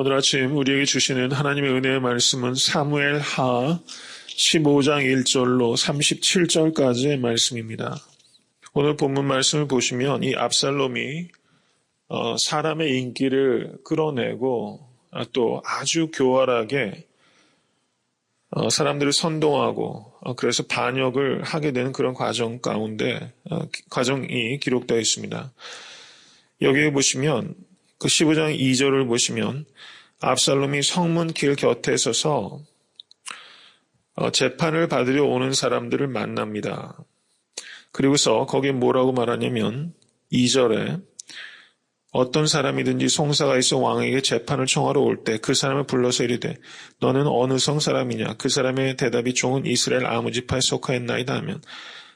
오늘 아침 우리에게 주시는 하나님의 은혜의 말씀은 사무엘 하 15장 1절로 37절까지의 말씀입니다. 오늘 본문 말씀을 보시면 이 압살롬이 사람의 인기를 끌어내고 또 아주 교활하게 사람들을 선동하고 그래서 반역을 하게 되는 그런 과정 가운데 과정이 기록되어 있습니다. 여기에 보시면 그 15장 2절을 보시면 압살롬이 성문 길 곁에 서서 재판을 받으려 오는 사람들을 만납니다. 그리고서 거기에 뭐라고 말하냐면 2절에 어떤 사람이든지 송사가 있어 왕에게 재판을 청하러 올 때 그 사람을 불러서 이르되 너는 어느 성 사람이냐? 그 사람의 대답이 종은 이스라엘 아무 지파에 속하였나이다 하면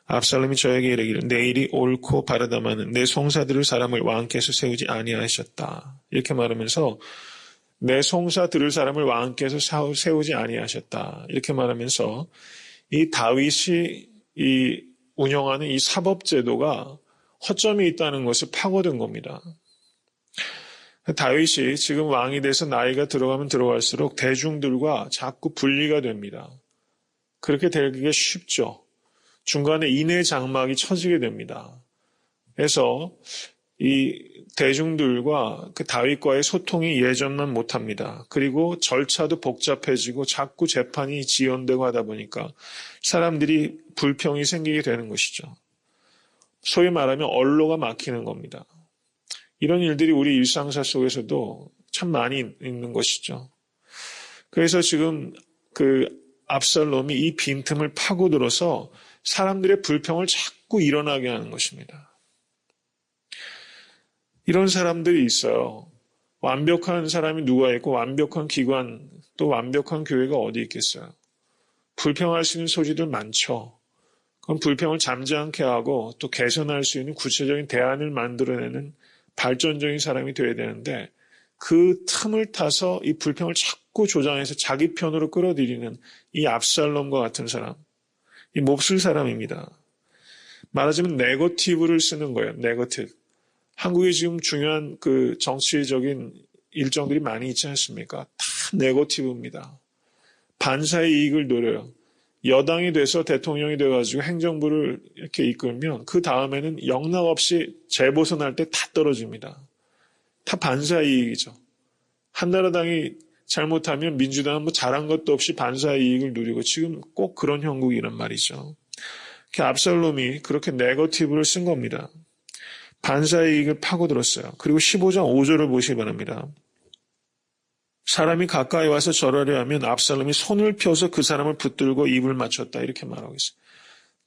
압살롬이 저에게 이르기를 내 일이 옳고 바르다마는 내 송사 들을 사람을 왕께서 세우지 아니하셨다. 이렇게 말하면서 내 송사 들을 사람을 왕께서 세우지 아니하셨다. 이렇게 말하면서 이 다윗이 운영하는 이 사법제도가 허점이 있다는 것을 파고든 겁니다. 다윗이 지금 왕이 돼서 나이가 들어가면 들어갈수록 대중들과 자꾸 분리가 됩니다. 그렇게 되기가 쉽죠. 중간에 인해 장막이 쳐지게 됩니다. 그래서 이 대중들과 그 다윗과의 소통이 예전만 못합니다. 그리고 절차도 복잡해지고 자꾸 재판이 지연되고 하다 보니까 사람들이 불평이 생기게 되는 것이죠. 소위 말하면 언로가 막히는 겁니다. 이런 일들이 우리 일상사 속에서도 참 많이 있는 것이죠. 그래서 지금 그 압살롬이 이 빈틈을 파고들어서 사람들의 불평을 자꾸 일어나게 하는 것입니다. 이런 사람들이 있어요. 완벽한 사람이 누가 있고 완벽한 기관 또 완벽한 교회가 어디 있겠어요. 불평할 수 있는 소지들 많죠. 그럼 불평을 잠잠케 하고 또 개선할 수 있는 구체적인 대안을 만들어내는 발전적인 사람이 되어야 되는데 그 틈을 타서 이 불평을 자꾸 조장해서 자기 편으로 끌어들이는 이 압살롬과 같은 사람, 이 몹쓸 사람입니다. 말하자면 네거티브를 쓰는 거예요. 네거티브. 한국에 지금 중요한 그 정치적인 일정들이 많이 있지 않습니까? 다 네거티브입니다. 반사의 이익을 노려요. 여당이 돼서 대통령이 돼가지고 행정부를 이렇게 이끌면 그 다음에는 영락없이 재보선할 때 다 떨어집니다. 다 반사의 이익이죠. 한나라당이 잘못하면 민주당은 뭐 잘한 것도 없이 반사의 이익을 누리고 지금 꼭 그런 형국이란 말이죠. 압살롬이 그렇게 네거티브를 쓴 겁니다. 반사의 이익을 파고들었어요. 그리고 15장 5절을 보시기 바랍니다. 사람이 가까이 와서 절하려 하면 압살롬이 손을 펴서 그 사람을 붙들고 입을 맞췄다. 이렇게 말하고 있어요.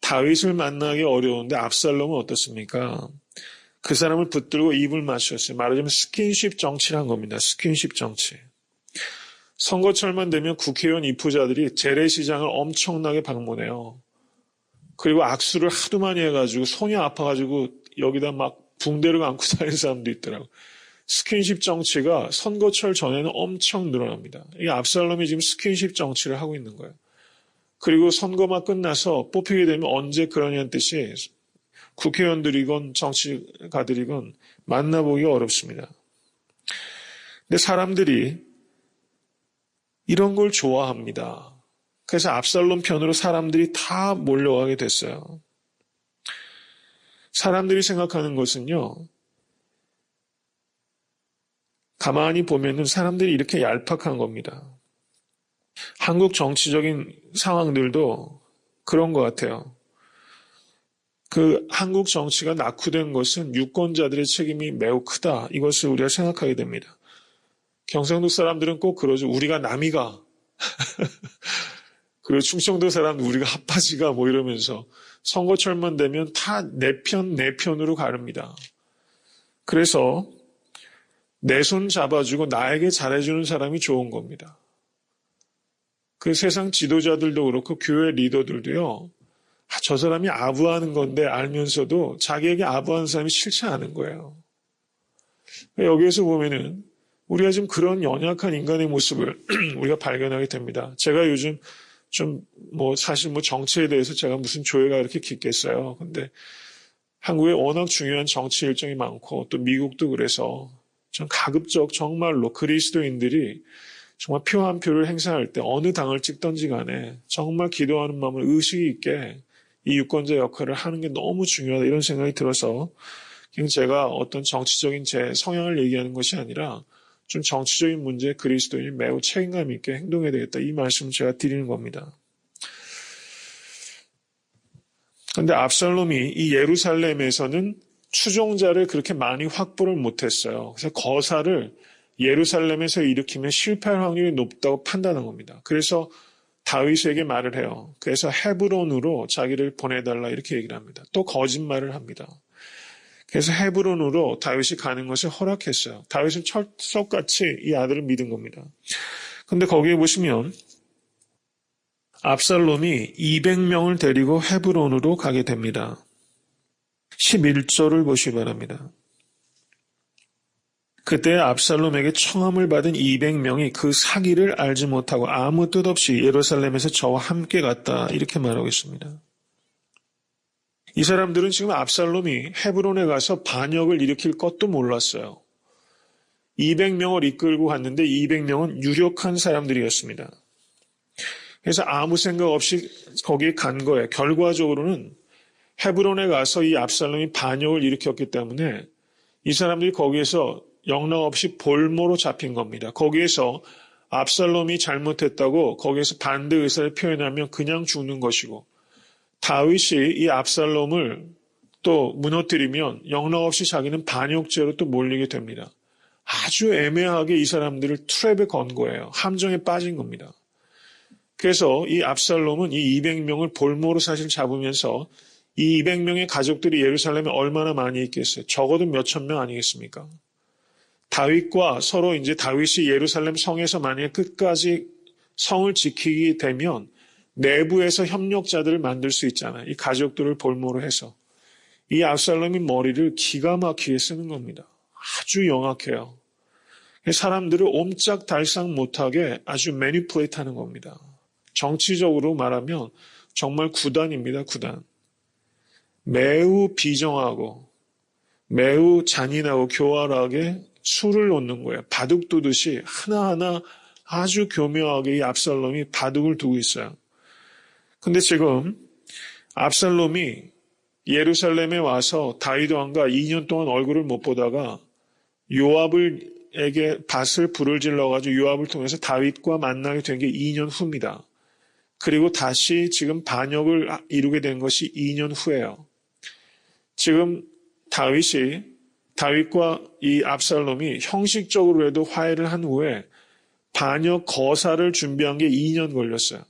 다윗을 만나기 어려운데 압살롬은 어떻습니까? 그 사람을 붙들고 입을 맞췄어요. 말하자면 스킨십 정치를 한 겁니다. 스킨십 정치. 선거철만 되면 국회의원 입후자들이 재래시장을 엄청나게 방문해요. 그리고 악수를 하도 많이 해가지고 손이 아파가지고 여기다 막 붕대를 안고 다니는 사람도 있더라고요. 스킨십 정치가 선거철 전에는 엄청 늘어납니다. 이 압살롬이 지금 스킨십 정치를 하고 있는 거예요. 그리고 선거만 끝나서 뽑히게 되면 언제 그러냐는 뜻이 국회의원들이건 정치가들이건 만나보기가 어렵습니다. 근데 사람들이 이런 걸 좋아합니다. 그래서 압살롬 편으로 사람들이 다 몰려가게 됐어요. 사람들이 생각하는 것은요. 가만히 보면은 사람들이 이렇게 얄팍한 겁니다. 한국 정치적인 상황들도 그런 것 같아요. 그 한국 정치가 낙후된 것은 유권자들의 책임이 매우 크다. 이것을 우리가 생각하게 됩니다. 경상도 사람들은 꼭 그러죠. 우리가 남이가. 그리고 충청도 사람들 우리가 핫바지가 뭐 이러면서 선거철만 되면 다 내 편으로 가릅니다. 그래서 내 손 잡아주고 나에게 잘해주는 사람이 좋은 겁니다. 그 세상 지도자들도 그렇고 교회 리더들도요. 저 사람이 아부하는 건데 알면서도 자기에게 아부하는 사람이 싫지 않은 거예요. 여기에서 보면은 우리가 지금 그런 연약한 인간의 모습을 우리가 발견하게 됩니다. 제가 요즘 사실 정치에 대해서 제가 무슨 조예가 이렇게 깊겠어요. 근데 한국에 워낙 중요한 정치 일정이 많고 또 미국도 그래서 전 가급적 정말로 그리스도인들이 정말 표 한 표를 행사할 때 어느 당을 찍던지 간에 정말 기도하는 마음을 의식 있게 이 유권자 역할을 하는 게 너무 중요하다 이런 생각이 들어서 그냥 제가 어떤 정치적인 제 성향을 얘기하는 것이 아니라 좀 정치적인 문제에 그리스도인이 매우 책임감 있게 행동해야 되겠다 이 말씀을 제가 드리는 겁니다. 그런데 압살롬이 이 예루살렘에서는 추종자를 그렇게 많이 확보를 못했어요. 그래서 거사를 예루살렘에서 일으키면 실패할 확률이 높다고 판단한 겁니다. 그래서 다윗에게 말을 해요. 그래서 헤브론으로 자기를 보내달라 이렇게 얘기를 합니다. 또 거짓말을 합니다. 그래서 헤브론으로 다윗이 가는 것을 허락했어요. 다윗은 철석같이 이 아들을 믿은 겁니다. 그런데 거기에 보시면 압살롬이 200명을 데리고 헤브론으로 가게 됩니다. 11절을 보시기 바랍니다. 그때 압살롬에게 청함을 받은 200명이 그 사기를 알지 못하고 아무 뜻 없이 예루살렘에서 저와 함께 갔다 이렇게 말하고 있습니다. 이 사람들은 지금 압살롬이 헤브론에 가서 반역을 일으킬 것도 몰랐어요. 200명을 이끌고 갔는데 200명은 유력한 사람들이었습니다. 그래서 아무 생각 없이 거기에 간 거예요. 결과적으로는 헤브론에 가서 이 압살롬이 반역을 일으켰기 때문에 이 사람들이 거기에서 영락없이 볼모로 잡힌 겁니다. 거기에서 압살롬이 잘못했다고 거기에서 반대 의사를 표현하면 그냥 죽는 것이고 다윗이 이 압살롬을 또 무너뜨리면 영락없이 자기는 반역죄로 또 몰리게 됩니다. 아주 애매하게 이 사람들을 트랩에 건 거예요. 함정에 빠진 겁니다. 그래서 이 압살롬은 이 200명을 볼모로 사실 잡으면서 이 200명의 가족들이 예루살렘에 얼마나 많이 있겠어요? 적어도 몇천 명 아니겠습니까? 다윗과 서로 이제 다윗이 예루살렘 성에서 만약에 끝까지 성을 지키게 되면 내부에서 협력자들을 만들 수 있잖아요. 이 가족들을 볼모로 해서. 이 압살롬이 머리를 기가 막히게 쓰는 겁니다. 아주 영악해요. 사람들을 옴짝달싹 못하게 아주 매니플레이트 하는 겁니다. 정치적으로 말하면 정말 구단입니다. 구단. 매우 비정하고 매우 잔인하고 교활하게 술을 놓는 거예요. 바둑 두듯이 하나하나 아주 교묘하게 이 압살롬이 바둑을 두고 있어요. 근데 지금 압살롬이 예루살렘에 와서 다윗 왕과 2년 동안 얼굴을 못 보다가 요압에게 밭을 불을 질러가지고 요압을 통해서 다윗과 만나게 된 게 2년 후입니다. 그리고 다시 지금 반역을 이루게 된 것이 2년 후예요. 지금 다윗과 이 압살롬이 형식적으로라도 화해를 한 후에 반역 거사를 준비한 게 2년 걸렸어요.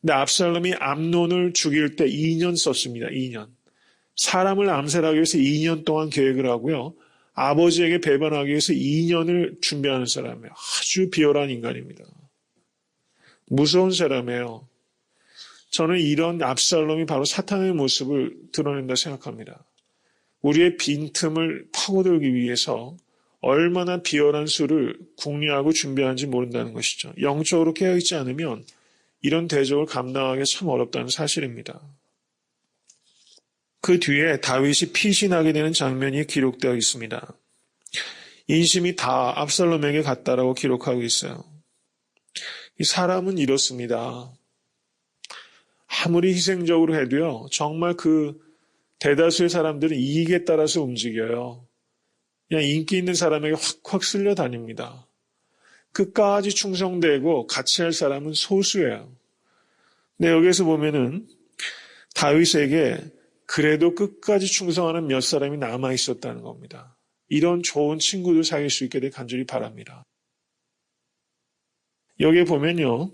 근데 압살롬이 암논을 죽일 때 2년 썼습니다. 2년. 사람을 암살하기 위해서 2년 동안 계획을 하고요. 아버지에게 배반하기 위해서 2년을 준비하는 사람이에요. 아주 비열한 인간입니다. 무서운 사람이에요. 저는 이런 압살롬이 바로 사탄의 모습을 드러낸다 생각합니다. 우리의 빈틈을 파고들기 위해서 얼마나 비열한 수를 궁리하고 준비하는지 모른다는 것이죠. 영적으로 깨어있지 않으면 이런 대적을 감당하기 참 어렵다는 사실입니다. 그 뒤에 다윗이 피신하게 되는 장면이 기록되어 있습니다. 인심이 다 압살롬에게 갔다라고 기록하고 있어요. 이 사람은 이렇습니다. 아무리 희생적으로 해도요, 정말 그 대다수의 사람들은 이익에 따라서 움직여요. 그냥 인기 있는 사람에게 확확 쓸려 다닙니다. 끝까지 충성되고 같이 할 사람은 소수예요. 근데 여기에서 보면은 다윗에게 그래도 끝까지 충성하는 몇 사람이 남아 있었다는 겁니다. 이런 좋은 친구들 사귈 수 있게 되 간절히 바랍니다. 여기에 보면요.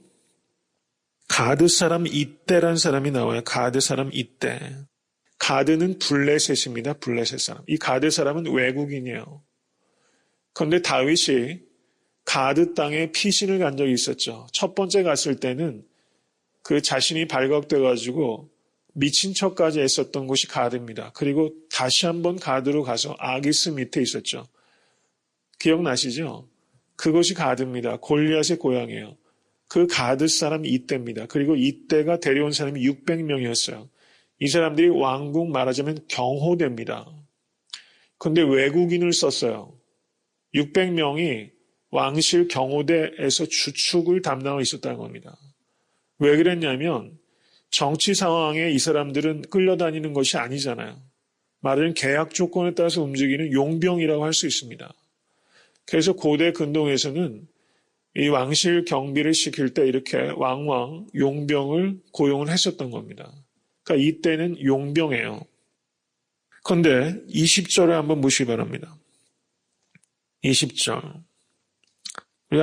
가드 사람 이떼란 사람이 나와요. 가드 사람 이떼. 가드는 블레셋입니다. 블레셋 사람. 이 가드 사람은 외국인이에요. 그런데 다윗이 가드 땅에 피신을 간 적이 있었죠. 첫 번째 갔을 때는 그 자신이 발각돼가지고 미친 척까지 했었던 곳이 가드입니다. 그리고 다시 한번 가드로 가서 아기스 밑에 있었죠. 기억나시죠? 그것이 가드입니다. 골리앗의 고향이에요. 그 가드 사람이 이떼입니다. 그리고 이떼가 데려온 사람이 600명이었어요. 이 사람들이 왕국 말하자면 경호대입니다. 그런데 외국인을 썼어요. 600명이 왕실 경호대에서 주축을 담당하고 있었다는 겁니다. 왜 그랬냐면 정치 상황에 이 사람들은 끌려다니는 것이 아니잖아요. 말하자면 계약 조건에 따라서 움직이는 용병이라고 할 수 있습니다. 그래서 고대 근동에서는 이 왕실 경비를 시킬 때 이렇게 왕왕 용병을 고용을 했었던 겁니다. 그러니까 이때는 용병이에요. 그런데 20절에 한번 보시기 바랍니다. 20절. 우리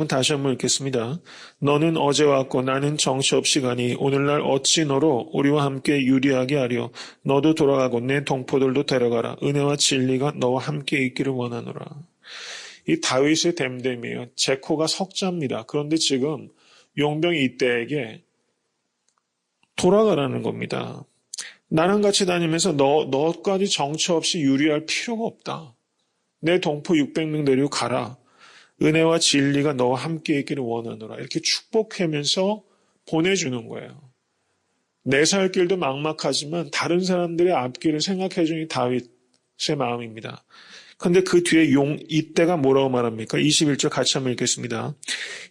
다시 한번 읽겠습니다. 너는 어제 왔고 나는 정처 없이 가니 오늘날 어찌 너로 우리와 함께 유리하게 하려. 너도 돌아가고 내 동포들도 데려가라. 은혜와 진리가 너와 함께 있기를 원하노라. 이 다윗의 댐댐이에요. 제코가 석자입니다. 그런데 지금 용병이 이때에게 돌아가라는 겁니다. 나랑 같이 다니면서 너까지 정처 없이 유리할 필요가 없다. 내 동포 600명 데리고 가라. 은혜와 진리가 너와 함께 있기를 원하노라. 이렇게 축복하면서 보내주는 거예요. 내 살 길도 막막하지만 다른 사람들의 앞길을 생각해 주는 다윗의 마음입니다. 그런데 그 뒤에 이때가 뭐라고 말합니까? 21절 같이 한번 읽겠습니다.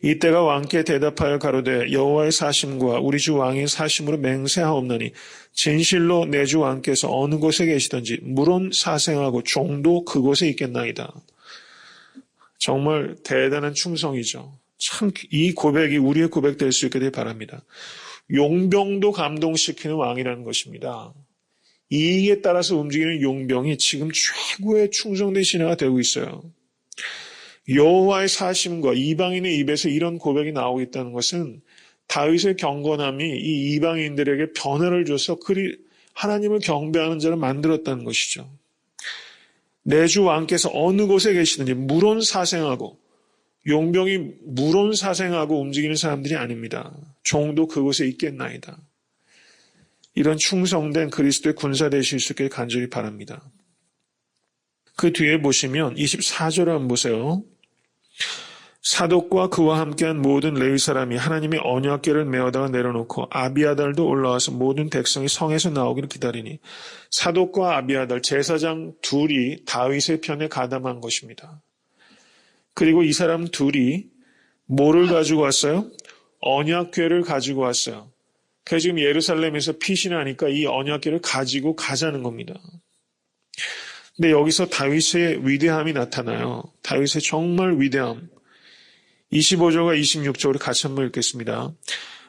이때가 왕께 대답하여 가로되 여호와의 사심과 우리 주 왕의 사심으로 맹세하옵나니 진실로 내 주 왕께서 어느 곳에 계시든지 물론 사생하고 종도 그곳에 있겠나이다. 정말 대단한 충성이죠. 참 이 고백이 우리의 고백 될 수 있게 되길 바랍니다. 용병도 감동시키는 왕이라는 것입니다. 이익에 따라서 움직이는 용병이 지금 최고의 충성된 신하가 되고 있어요. 여호와의 사심과 이방인의 입에서 이런 고백이 나오고 있다는 것은 다윗의 경건함이 이 이방인들에게 변화를 줘서 하나님을 경배하는 자를 만들었다는 것이죠. 내 주 왕께서 어느 곳에 계시든지 물론 사생하고, 용병이 물론 사생하고 움직이는 사람들이 아닙니다. 종도 그곳에 있겠나이다. 이런 충성된 그리스도의 군사 되실 수 있게 간절히 바랍니다. 그 뒤에 보시면 24절 한번 보세요. 사독과 그와 함께한 모든 레위 사람이 하나님의 언약궤를 메어다가 내려놓고 아비아달도 올라와서 모든 백성이 성에서 나오기를 기다리니 사독과 아비아달 제사장 둘이 다윗의 편에 가담한 것입니다. 그리고 이 사람 둘이 뭐를 가지고 왔어요? 언약궤를 가지고 왔어요. 그래서 지금 예루살렘에서 피신하니까 이 언약궤를 가지고 가자는 겁니다. 근데 여기서 다윗의 위대함이 나타나요. 다윗의 정말 위대함. 25절과 26절을 같이 한번 읽겠습니다.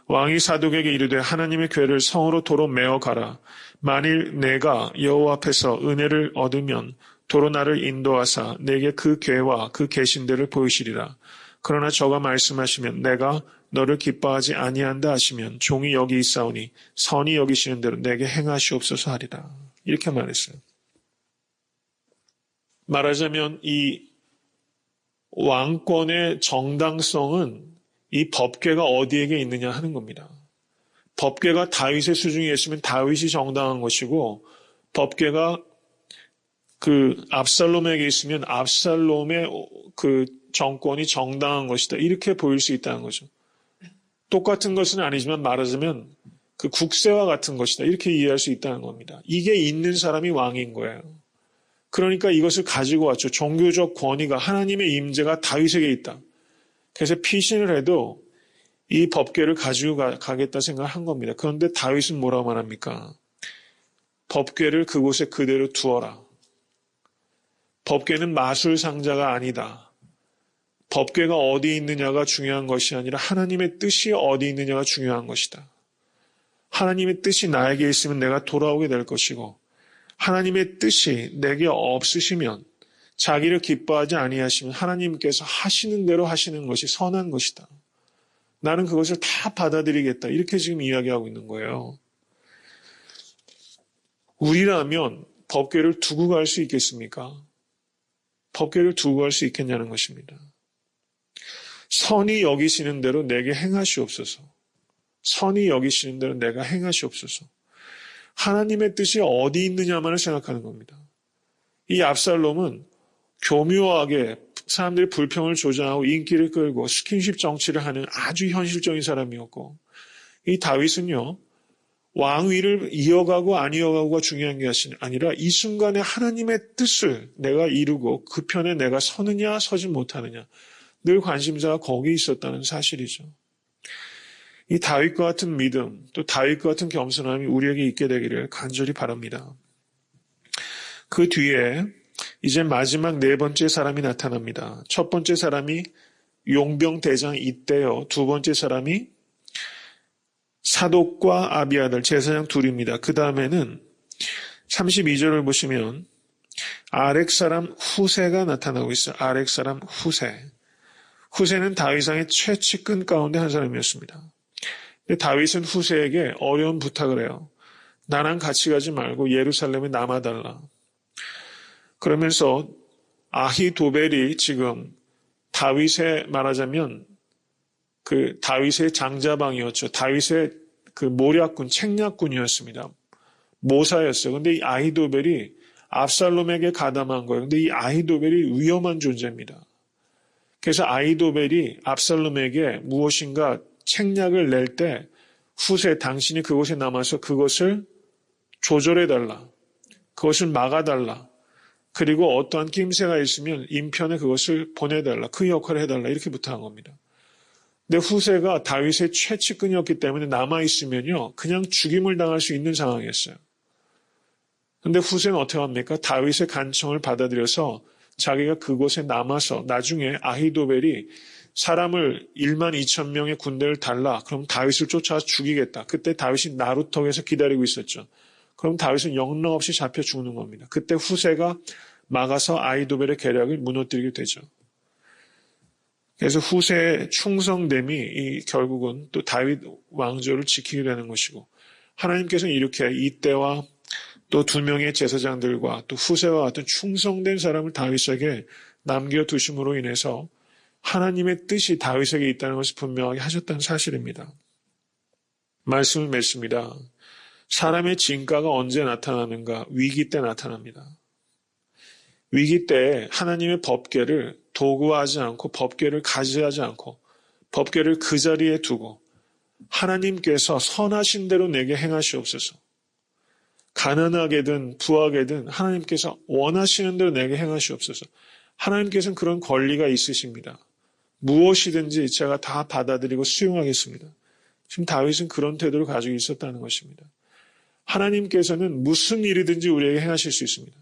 왕이 사독에게 이르되 하나님의 궤를 성으로 도로 메어 가라. 만일 내가 여호와 앞에서 은혜를 얻으면 도로 나를 인도하사 내게 그 궤와 그 계신대를 보이시리라. 그러나 저가 말씀하시면 내가 너를 기뻐하지 아니한다 하시면 종이 여기 있사오니 선이 여기시는 대로 내게 행하시옵소서 하리라. 이렇게 말했어요. 말하자면 이 왕권의 정당성은 이 법궤가 어디에게 있느냐 하는 겁니다. 법궤가 다윗의 수중에 있으면 다윗이 정당한 것이고 법궤가 그 압살롬에게 있으면 압살롬의 그 정권이 정당한 것이다. 이렇게 보일 수 있다는 거죠. 똑같은 것은 아니지만 말하자면 그 국세와 같은 것이다. 이렇게 이해할 수 있다는 겁니다. 이게 있는 사람이 왕인 거예요. 그러니까 이것을 가지고 왔죠. 종교적 권위가 하나님의 임재가 다윗에게 있다. 그래서 피신을 해도 이 법궤를 가지고 가겠다 생각한 겁니다. 그런데 다윗은 뭐라고 말합니까? 법궤를 그곳에 그대로 두어라. 법궤는 마술 상자가 아니다. 법궤가 어디 있느냐가 중요한 것이 아니라 하나님의 뜻이 어디 있느냐가 중요한 것이다. 하나님의 뜻이 나에게 있으면 내가 돌아오게 될 것이고 하나님의 뜻이 내게 없으시면 자기를 기뻐하지 아니하시면 하나님께서 하시는 대로 하시는 것이 선한 것이다. 나는 그것을 다 받아들이겠다. 이렇게 지금 이야기하고 있는 거예요. 우리라면 법궤를 두고 갈 수 있겠습니까? 법궤를 두고 갈 수 있겠냐는 것입니다. 선이 여기시는 대로 내게 행하시옵소서. 선이 여기시는 대로 내가 행하시옵소서. 하나님의 뜻이 어디 있느냐만을 생각하는 겁니다. 이 압살롬은 교묘하게 사람들의 불평을 조장하고 인기를 끌고 스킨십 정치를 하는 아주 현실적인 사람이었고 이 다윗은요. 왕위를 이어가고 안 이어가고가 중요한 게 아니라 이 순간에 하나님의 뜻을 내가 이루고 그 편에 내가 서느냐 서지 못하느냐 늘 관심사가 거기에 있었다는 사실이죠. 이 다윗과 같은 믿음 또 다윗과 같은 겸손함이 우리에게 있게 되기를 간절히 바랍니다. 그 뒤에 이제 마지막 네 번째 사람이 나타납니다. 첫 번째 사람이 용병대장 이때요. 두 번째 사람이 사독과 아비아달 제사장 둘입니다. 그 다음에는 32절을 보시면 아렉 사람 후세가 나타나고 있어요. 아렉 사람 후세. 후세는 다윗왕의 최측근 가운데 한 사람이었습니다. 근데 다윗은 후세에게 어려운 부탁을 해요. 나랑 같이 가지 말고 예루살렘에 남아달라. 그러면서 아히도벨이 지금 다윗의 말하자면 그 다윗의 장자방이었죠. 다윗의 그 모략군, 책략군이었습니다. 모사였어요. 근데 이 아히도벨이 압살롬에게 가담한 거예요. 근데 이 아히도벨이 위험한 존재입니다. 그래서 아히도벨이 압살롬에게 무엇인가 책략을 낼 때 후세 당신이 그곳에 남아서 그것을 조절해달라. 그것을 막아달라. 그리고 어떠한 낌새가 있으면 인편에 그것을 보내달라. 그 역할을 해달라. 이렇게 부탁한 겁니다. 근데 후세가 다윗의 최측근이었기 때문에 남아있으면요. 그냥 죽임을 당할 수 있는 상황이었어요. 근데 후세는 어떻게 합니까? 다윗의 간청을 받아들여서 자기가 그곳에 남아서 나중에 아히도벨이 사람을 1만 2천 명의 군대를 달라. 그럼 다윗을 쫓아서 죽이겠다. 그때 다윗이 나루턱에서 기다리고 있었죠. 그럼 다윗은 영락없이 잡혀 죽는 겁니다. 그때 후세가 막아서 아히도벨의 계략을 무너뜨리게 되죠. 그래서 후세의 충성됨이 결국은 또 다윗 왕조를 지키게 되는 것이고 하나님께서는 이렇게 이때와 또 두 명의 제사장들과 또 후세와 같은 충성된 사람을 다윗에게 남겨두심으로 인해서 하나님의 뜻이 다윗에게 있다는 것을 분명하게 하셨다는 사실입니다. 말씀을 맺습니다. 사람의 진가가 언제 나타나는가? 위기 때 나타납니다. 위기 때 하나님의 법궤를 도구화하지 않고 법궤를 가지하지 않고 법궤를 그 자리에 두고 하나님께서 선하신 대로 내게 행하시옵소서. 가난하게든 부하게든 하나님께서 원하시는 대로 내게 행하시옵소서. 하나님께서는 그런 권리가 있으십니다. 무엇이든지 제가 다 받아들이고 수용하겠습니다. 지금 다윗은 그런 태도를 가지고 있었다는 것입니다. 하나님께서는 무슨 일이든지 우리에게 행하실 수 있습니다.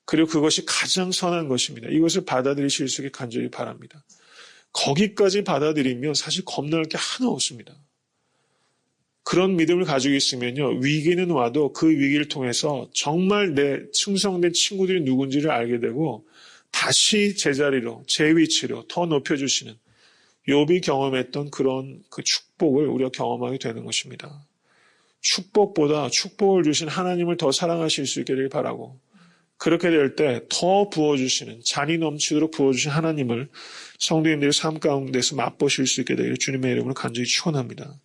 그리고 그것이 가장 선한 것입니다. 이것을 받아들이실 수 있게 간절히 바랍니다. 거기까지 받아들이면 사실 겁날 게 하나 없습니다. 그런 믿음을 가지고 있으면요. 위기는 와도 그 위기를 통해서 정말 내 충성된 친구들이 누군지를 알게 되고 다시 제자리로, 제 위치로 더 높여주시는 욥이 경험했던 그런 그 축복을 우리가 경험하게 되는 것입니다. 축복보다 축복을 주신 하나님을 더 사랑하실 수 있게 되길 바라고 그렇게 될 때 더 부어주시는 잔이 넘치도록 부어주신 하나님을 성도님들의 삶 가운데서 맛보실 수 있게 되기를 주님의 이름으로 간절히 축원합니다.